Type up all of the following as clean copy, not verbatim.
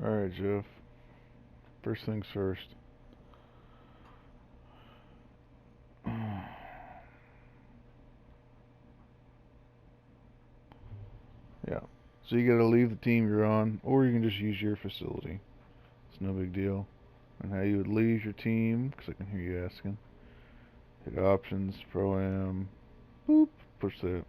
Alright, Jeff. First things first. Yeah. So you gotta leave the team you're on, or you can just use your facility. It's no big deal. And how you would leave your team, because I can hear you asking. Hit options, pro-am, boop, push that.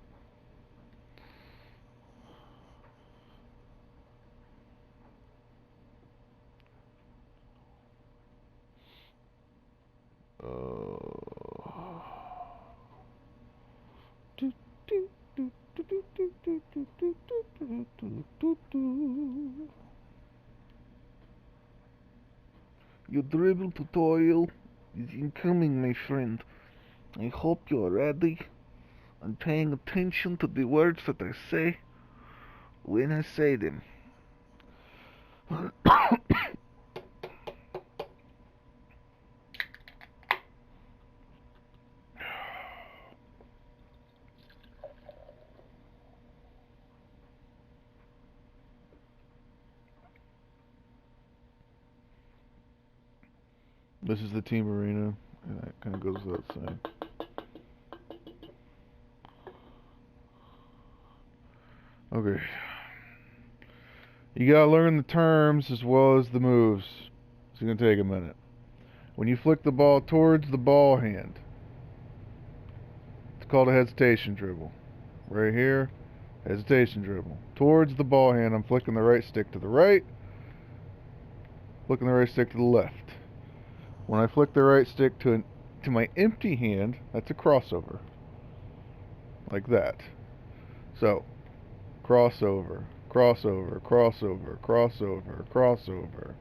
Your dribble tutorial is incoming, my friend. I hope you're ready and paying attention to the words that I say when I say them. This is the team arena, and that kind of goes without saying. Okay. You gotta learn the terms as well as the moves. It's gonna take a minute. When you flick the ball towards the ball hand, it's called a hesitation dribble. Right here, hesitation dribble. Towards the ball hand, I'm flicking the right stick to the right, flicking the right stick to the left. When I flick the right stick to my empty hand, that's a crossover. Like that. So, crossover, crossover, crossover, crossover, crossover.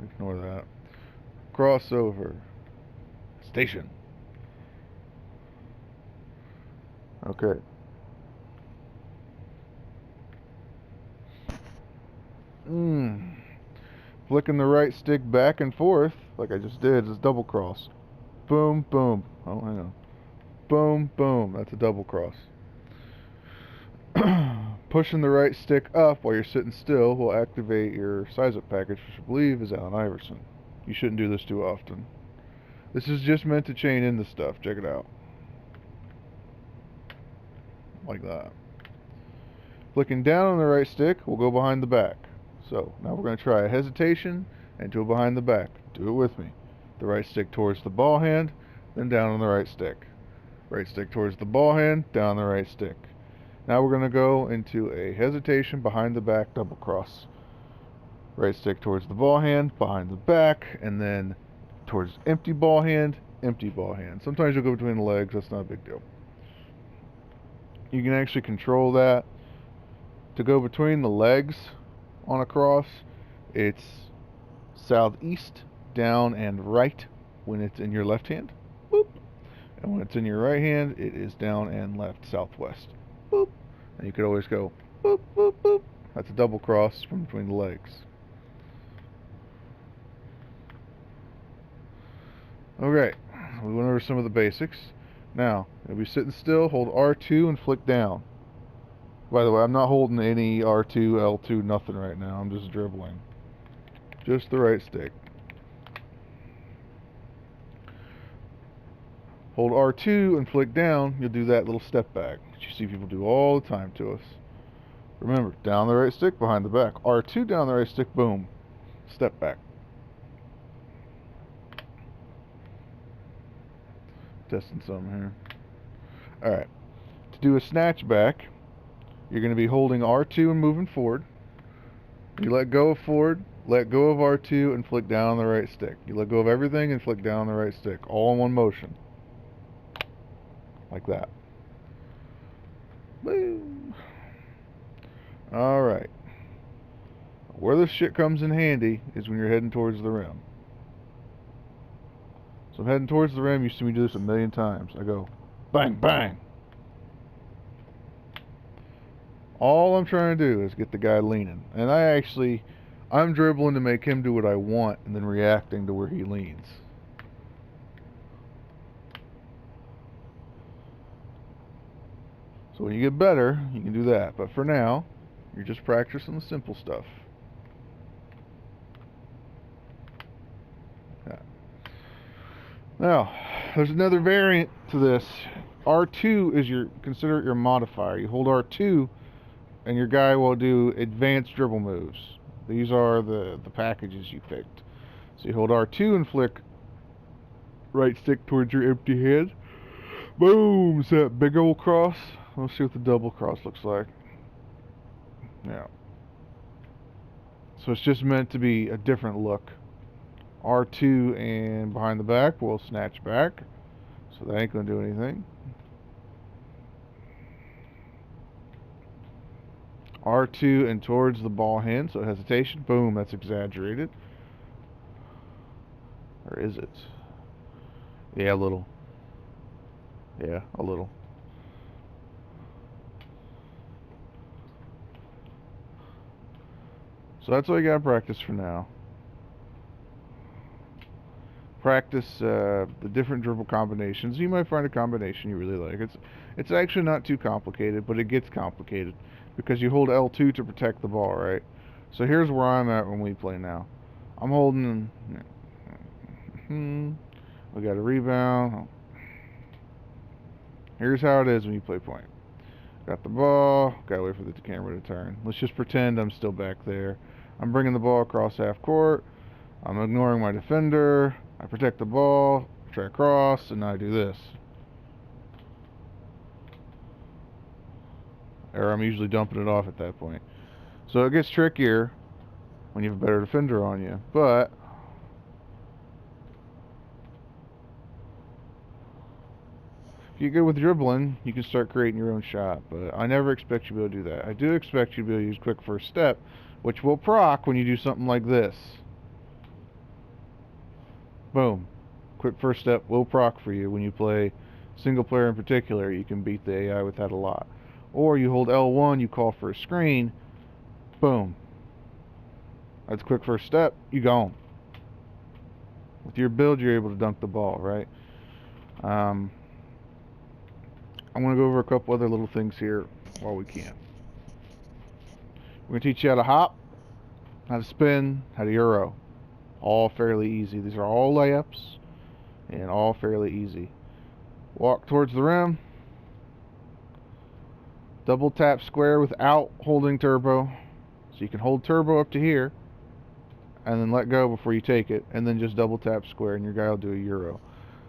Ignore that. Crossover. Station. Okay. Flicking the right stick back and forth, like I just did, is double cross. Boom, boom. Oh, hang on. Boom, boom. That's a double cross. Pushing the right stick up while you're sitting still will activate your size-up package, which I believe is Allen Iverson. You shouldn't do this too often. This is just meant to chain in the stuff. Check it out. Like that. Flicking down on the right stick will go behind the back. So, now we're going to try a hesitation and to a behind the back. Do it with me. The right stick towards the ball hand, then down on the right stick. Right stick towards the ball hand, down the right stick. Now we're going to go into a hesitation behind the back double cross. Right stick towards the ball hand, behind the back, and then towards empty ball hand, empty ball hand. Sometimes you'll go between the legs, that's not a big deal. You can actually control that. To go between the legs on a cross, it's southeast, down, and right when it's in your left hand. Boop. And when it's in your right hand, it is down and left, southwest. Boop. And you could always go boop, boop, boop. That's a double cross from between the legs. Okay, we went over some of the basics. Now, you'll be sitting still, hold R2 and flick down. By the way, I'm not holding any R2, L2, nothing right now. I'm just dribbling. Just the right stick. Hold R2 and flick down, you'll do that little step back that you see people do all the time to us. Remember, down the right stick, behind the back. R2 down the right stick, boom. Step back. Testing something here. Alright. To do a snatch back, you're going to be holding R2 and moving forward. You let go of forward, let go of R2 and flick down on the right stick. You let go of everything and flick down on the right stick. All in one motion. Like that. Boom. Alright. Where this shit comes in handy is when you're heading towards the rim. So I'm heading towards the rim. You see me do this a million times. I go, bang, bang. All I'm trying to do is get the guy leaning. And I'm dribbling to make him do what I want and then reacting to where he leans. So when you get better, you can do that. But for now, you're just practicing the simple stuff. Now, there's another variant to this. R2 is consider it your modifier. You hold R2 and your guy will do advanced dribble moves. These are the packages you picked. So you hold R2 and flick right stick towards your empty hand. Boom! Is that big old cross? Let's see what the double cross looks like. Yeah. So it's just meant to be a different look. R2 and behind the back will snatch back. So that ain't going to do anything. R2 and towards the ball hand, so hesitation. Boom, that's exaggerated. Or is it? Yeah, a little. Yeah, a little. So that's all you gotta practice for now. Practice the different dribble combinations. You might find a combination you really like. It's actually not too complicated, but it gets complicated because you hold L2 to protect the ball, right? So here's where I'm at when we play now. I'm holding. We got a rebound. Here's how it is when you play point. Got the ball. Gotta wait for the camera to turn. Let's just pretend I'm still back there. I'm bringing the ball across half court. I'm ignoring my defender. I protect the ball, try to cross, and now I do this. Or I'm usually dumping it off at that point. So it gets trickier when you have a better defender on you. But if you're good with dribbling, you can start creating your own shot. But I never expect you to be able to do that. I do expect you to be able to use quick first step, which will proc when you do something like this. Boom. Quick first step will proc for you when you play single player in particular. You can beat the AI with that a lot. Or you hold L1, you call for a screen. Boom. That's quick first step. You gone. With your build, you're able to dunk the ball, right? I'm going to go over a couple other little things here while we can. We're going to teach you how to hop, how to spin, how to Euro. All fairly easy. These are all layups and all fairly easy. Walk towards the rim. Double tap square without holding turbo. So you can hold turbo up to here and then let go before you take it, and then just double tap square and your guy will do a Euro.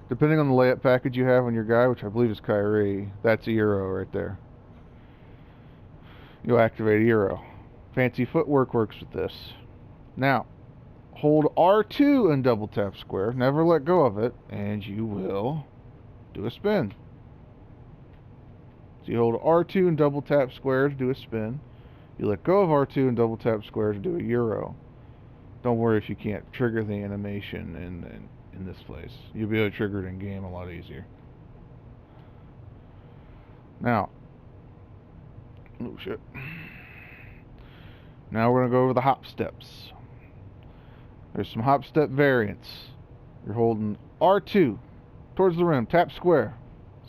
Depending on the layup package you have on your guy, which I believe is Kyrie, that's a Euro right there. You'll activate a Euro. Fancy footwork works with this. Now, hold R2 and double tap square. Never let go of it, and you will do a spin. So you hold R2 and double tap square to do a spin. You let go of R2 and double tap square to do a Euro. Don't worry if you can't trigger the animation in this place. You'll be able to trigger it in game a lot easier. Now, oh shit. Now we're going to go over the hop steps. There's some hop step variants. You're holding R2 towards the rim, tap square.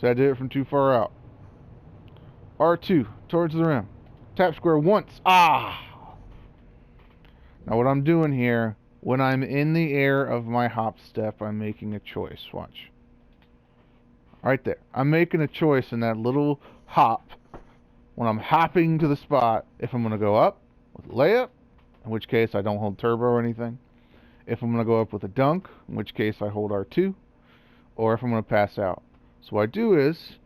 So I did it from too far out. R2 towards the rim, tap square once. Ah! Now what I'm doing here, when I'm in the air of my hop step, I'm making a choice. Watch. Right there. I'm making a choice in that little hop when I'm hopping to the spot if I'm going to go up with a layup, in which case I don't hold turbo or anything. If I'm going to go up with a dunk, in which case I hold R2, or if I'm going to pass out. So what I do is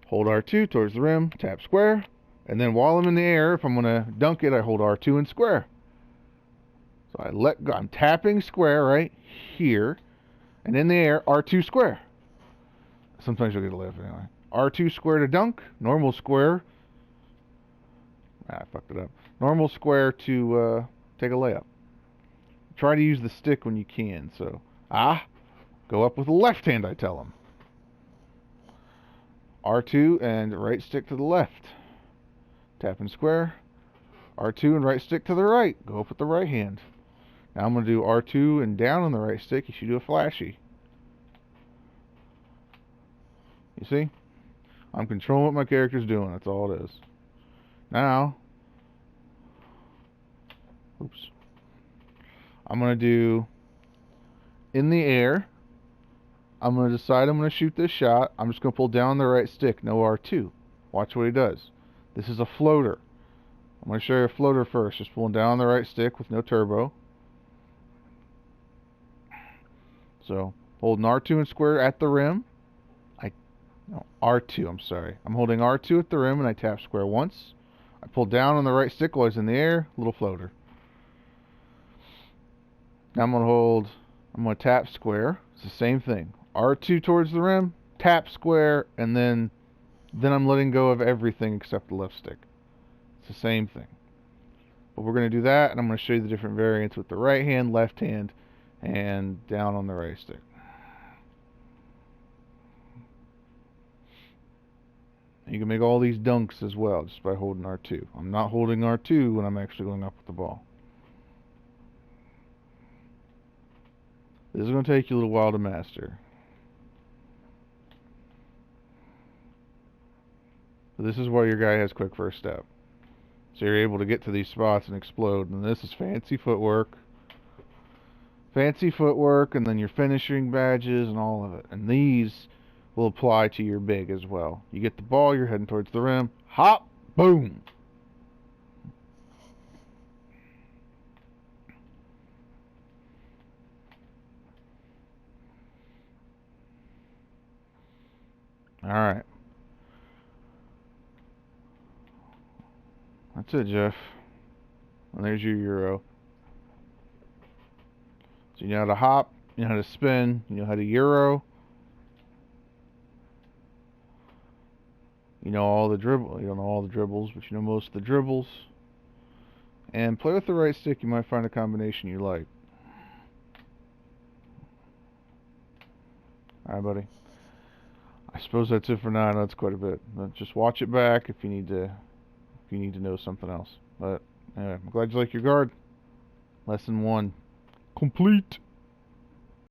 hold R2 towards the rim, tap square, and then while I'm in the air, if I'm going to dunk it, I hold R2 and square. So I let go. I'm tapping square right here, and in the air, R2 square. Sometimes you'll get a lift anyway. R2 square to dunk, normal square. I fucked it up. Normal square to take a layup. Try to use the stick when you can. So, go up with the left hand, I tell them. R2 and right stick to the left. Tap and square. R2 and right stick to the right. Go up with the right hand. Now I'm going to do R2 and down on the right stick. You should do a flashy. You see? I'm controlling what my character's doing. That's all it is. Now, oops. I'm going to do in the air, I'm going to decide I'm going to shoot this shot. I'm just going to pull down the right stick, no R2. Watch what he does. This is a floater. I'm going to show you a floater first. Just pulling down the right stick with no turbo. So, holding R2 and square at the rim. No, R2, I'm sorry. I'm holding R2 at the rim and I tap square once. I pull down on the right stick while it's in the air, little floater. Now I'm going to tap square. It's the same thing. R2 towards the rim, tap square, and then I'm letting go of everything except the left stick. It's the same thing. But we're going to do that, and I'm going to show you the different variants with the right hand, left hand, and down on the right stick. You can make all these dunks as well just by holding R2. I'm not holding R2 when I'm actually going up with the ball. This is going to take you a little while to master. But this is why your guy has quick first step. So you're able to get to these spots and explode. And this is fancy footwork. Fancy footwork, and then your finishing badges and all of it. And these will apply to your big as well. You get the ball, you're heading towards the rim. Hop, boom. All right. That's it, Jeff. And there's your Euro. So you know how to hop, you know how to spin, you know how to Euro. You know all the dribble. You don't know all the dribbles, but you know most of the dribbles. And play with the right stick. You might find a combination you like. All right, buddy. I suppose that's it for now. I know it's quite a bit, but just watch it back if you need to know something else. But anyway, I'm glad you like your guard. Lesson 1 complete.